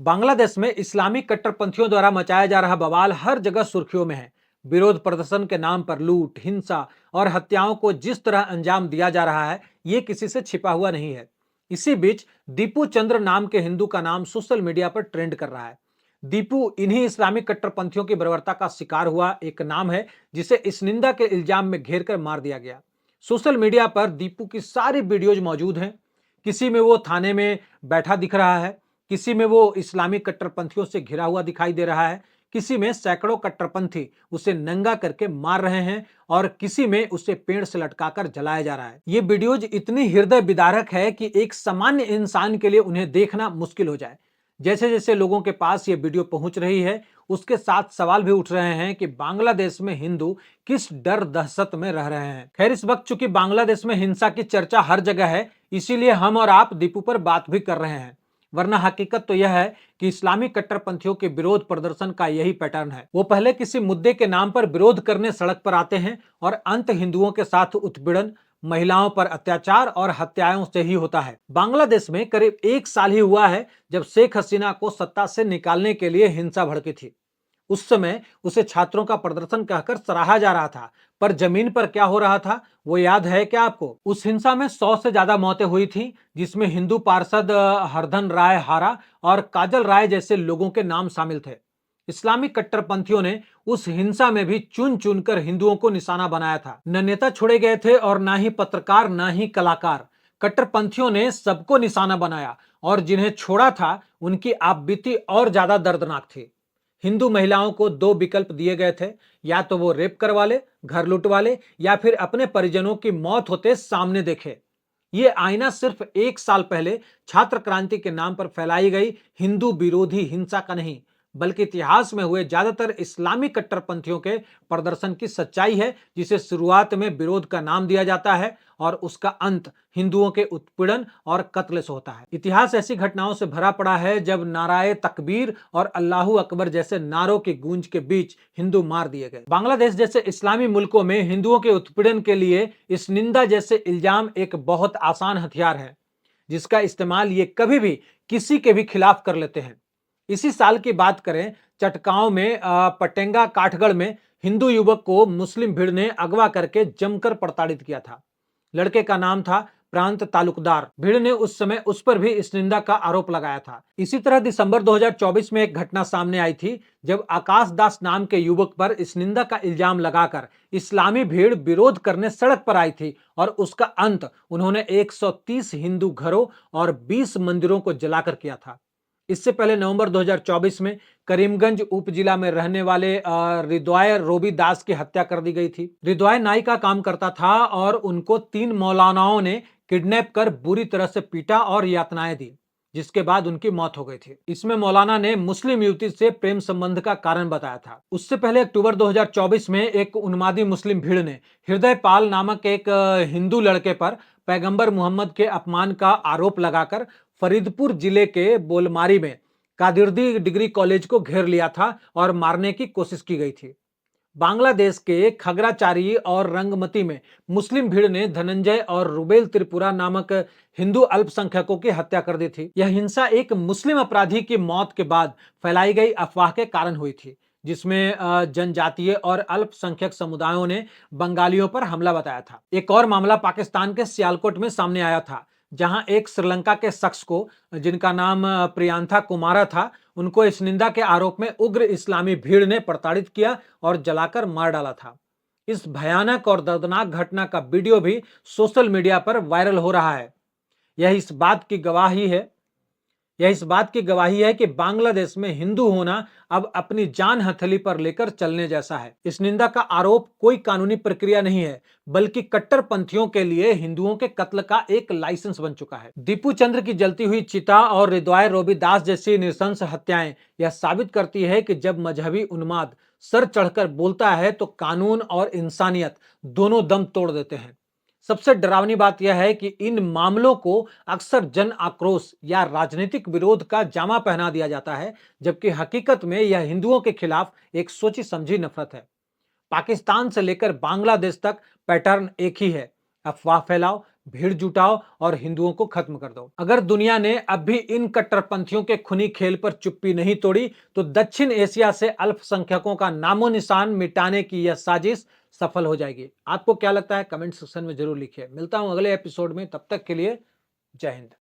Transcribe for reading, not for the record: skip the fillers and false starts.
बांग्लादेश में इस्लामी कट्टरपंथियों द्वारा मचाया जा रहा बवाल हर जगह सुर्खियों में है। विरोध प्रदर्शन के नाम पर लूट, हिंसा और हत्याओं को जिस तरह अंजाम दिया जा रहा है, ये किसी से छिपा हुआ नहीं है। इसी बीच दीपू चंद्र नाम के हिंदू का नाम सोशल मीडिया पर ट्रेंड कर रहा है। दीपू इन्हीं इस्लामिक कट्टरपंथियों की बर्बरता का शिकार हुआ एक नाम है, जिसे इस निंदा के इल्जाम में घेर कर मार दिया गया। सोशल मीडिया पर दीपू की सारी वीडियोज मौजूद हैं। किसी में वो थाने में बैठा दिख रहा है, किसी में वो इस्लामी कट्टरपंथियों से घिरा हुआ दिखाई दे रहा है, किसी में सैकड़ों कट्टरपंथी उसे नंगा करके मार रहे हैं और किसी में उसे पेड़ से लटकाकर जलाया जा रहा है। ये वीडियोज इतनी हृदय विदारक है कि एक सामान्य इंसान के लिए उन्हें देखना मुश्किल हो जाए। जैसे जैसे लोगों के पास ये वीडियो पहुंच रही है, उसके साथ सवाल भी उठ रहे हैं कि बांग्लादेश में हिंदू किस डर दहशत में रह रहे हैं। खैर, इस वक्त चूंकि बांग्लादेश में हिंसा की चर्चा हर जगह है, इसीलिए हम और आप दीपू पर बात भी कर रहे हैं। वरना हकीकत तो यह है कि इस्लामी कट्टरपंथियों के विरोध प्रदर्शन का यही पैटर्न है। वो पहले किसी मुद्दे के नाम पर विरोध करने सड़क पर आते हैं और अंत हिंदुओं के साथ उत्पीड़न, महिलाओं पर अत्याचार और हत्याओं से ही होता है। बांग्लादेश में करीब एक साल ही हुआ है जब शेख हसीना को सत्ता से निकालने के लिए हिंसा भड़की थी। उस समय उसे छात्रों का प्रदर्शन कहकर सराहा जा रहा था, पर जमीन पर क्या हो रहा था वो याद है क्या आपको? उस हिंसा में 100 से ज्यादा मौतें हुई थी, जिसमें हिंदू पार्षद हरधन राय हारा और काजल राय जैसे लोगों के नाम शामिल थे। इस्लामिक कट्टरपंथियों ने उस हिंसा में भी चुन चुनकर हिंदुओं को निशाना बनाया था। न नेता छोड़े गए थे और ना ही पत्रकार, ना ही कलाकार। कट्टरपंथियों ने सबको निशाना बनाया और जिन्हें छोड़ा था उनकी आपबीती और ज्यादा दर्दनाक थी। हिंदू महिलाओं को दो विकल्प दिए गए थे, या तो वो रेप करवा ले, घर लुटवा ले, या फिर अपने परिजनों की मौत होते सामने देखे। ये आईना सिर्फ एक साल पहले छात्र क्रांति के नाम पर फैलाई गई हिंदू विरोधी हिंसा का नहीं, बल्कि इतिहास में हुए ज्यादातर इस्लामी कट्टरपंथियों के प्रदर्शन की सच्चाई है, जिसे शुरुआत में विरोध का नाम दिया जाता है और उसका अंत हिंदुओं के उत्पीड़न और कत्ल से होता है। इतिहास ऐसी घटनाओं से भरा पड़ा है जब नाराए तकबीर और अल्लाहू अकबर जैसे नारों की गूंज के बीच हिंदू मार दिए गए। बांग्लादेश जैसे इस्लामी मुल्कों में हिंदुओं के उत्पीड़न के लिए इस निंदा जैसे इल्जाम एक बहुत आसान हथियार है, जिसका इस्तेमाल ये कभी भी किसी के भी खिलाफ कर लेते हैं। इसी साल की बात करें, चटगांव में पटेंगा काठगढ़ में हिंदू युवक को मुस्लिम भीड़ ने अगवा करके जमकर प्रताड़ित किया था। लड़के का नाम था प्रांत तालुकदार। भीड़ ने उस समय उस पर भी इस निंदा का आरोप लगाया था। इसी तरह दिसंबर 2024 में एक घटना सामने आई थी, जब आकाश दास नाम के युवक पर इस निंदा का इल्जाम लगाकर इस्लामी भीड़ विरोध करने सड़क पर आई थी और उसका अंत उन्होंने 130 हिंदू घरों और 20 मंदिरों को जलाकर किया था। इससे पहले नवंबर 2024 में करीमगंज उप जिला में रहने वाले हृदय रोबी दास की हत्या कर दी गई थी। हृदय नाई का काम करता था और उनको 3 मौलानाओं ने किडनैप कर बुरी तरह से पीटा और यातनाएं दी, जिसके बाद उनकी मौत हो गई थी। इसमें मौलाना ने मुस्लिम युवती से प्रेम संबंध का कारण बताया था। उससे पहले अक्टूबर 2024 में एक उन्मादी मुस्लिम भीड़ ने हृदय पाल नामक एक हिंदू लड़के पर पैगंबर मोहम्मद के अपमान का आरोप लगाकर फरीदपुर जिले के बोलमारी में कादिरदी डिग्री कॉलेज को घेर लिया था और मारने की कोशिश की गई थी। बांग्लादेश के खगराचारी और रंगमती में मुस्लिम भीड़ ने धनंजय और रुबेल त्रिपुरा नामक हिंदू अल्पसंख्यकों की हत्या कर दी थी। यह हिंसा एक मुस्लिम अपराधी की मौत के बाद फैलाई गई अफवाह के कारण हुई थी, जिसमें जनजातीय और अल्पसंख्यक समुदायों ने बंगालियों पर हमला बताया था। एक और मामला पाकिस्तान के सियालकोट में सामने आया था, जहां एक श्रीलंका के शख्स को, जिनका नाम प्रियांथा कुमारा था, उनको इस निंदा के आरोप में उग्र इस्लामी भीड़ ने प्रताड़ित किया और जलाकर मार डाला था। इस भयानक और दर्दनाक घटना का वीडियो भी सोशल मीडिया पर वायरल हो रहा है। यह इस बात की गवाही है यह इस बात की गवाही है कि बांग्लादेश में हिंदू होना अब अपनी जान हथेली पर लेकर चलने जैसा है। इस निंदा का आरोप कोई कानूनी प्रक्रिया नहीं है, बल्कि कट्टरपंथियों के लिए हिंदुओं के कत्ल का एक लाइसेंस बन चुका है। दीपू चंद्र की जलती हुई चिता और हृदय रोबी दास जैसी नृशंस हत्याएं यह साबित करती है कि जब मजहबी उन्माद सर चढ़कर बोलता है तो कानून और इंसानियत दोनों दम तोड़ देते हैं। सबसे डरावनी बात यह है कि इन मामलों को अक्सर जन आक्रोश या राजनीतिक विरोध का जामा पहना दिया जाता है, जबकि हकीकत में यह हिंदुओं के खिलाफ एक सोची समझी नफरत है। पाकिस्तान से लेकर बांग्लादेश तक पैटर्न एक ही है। अफवाह फैलाओ, भीड़ जुटाओ और हिंदुओं को खत्म कर दो। अगर दुनिया ने अब भी इन कट्टरपंथियों के खूनी खेल पर चुप्पी नहीं तोड़ी तो दक्षिण एशिया से अल्पसंख्यकों का नामो निशान मिटाने की यह साजिश सफल हो जाएगी। आपको क्या लगता है कमेंट सेक्शन में जरूर लिखिए। मिलता हूं अगले एपिसोड में, तब तक के लिए जय हिंद।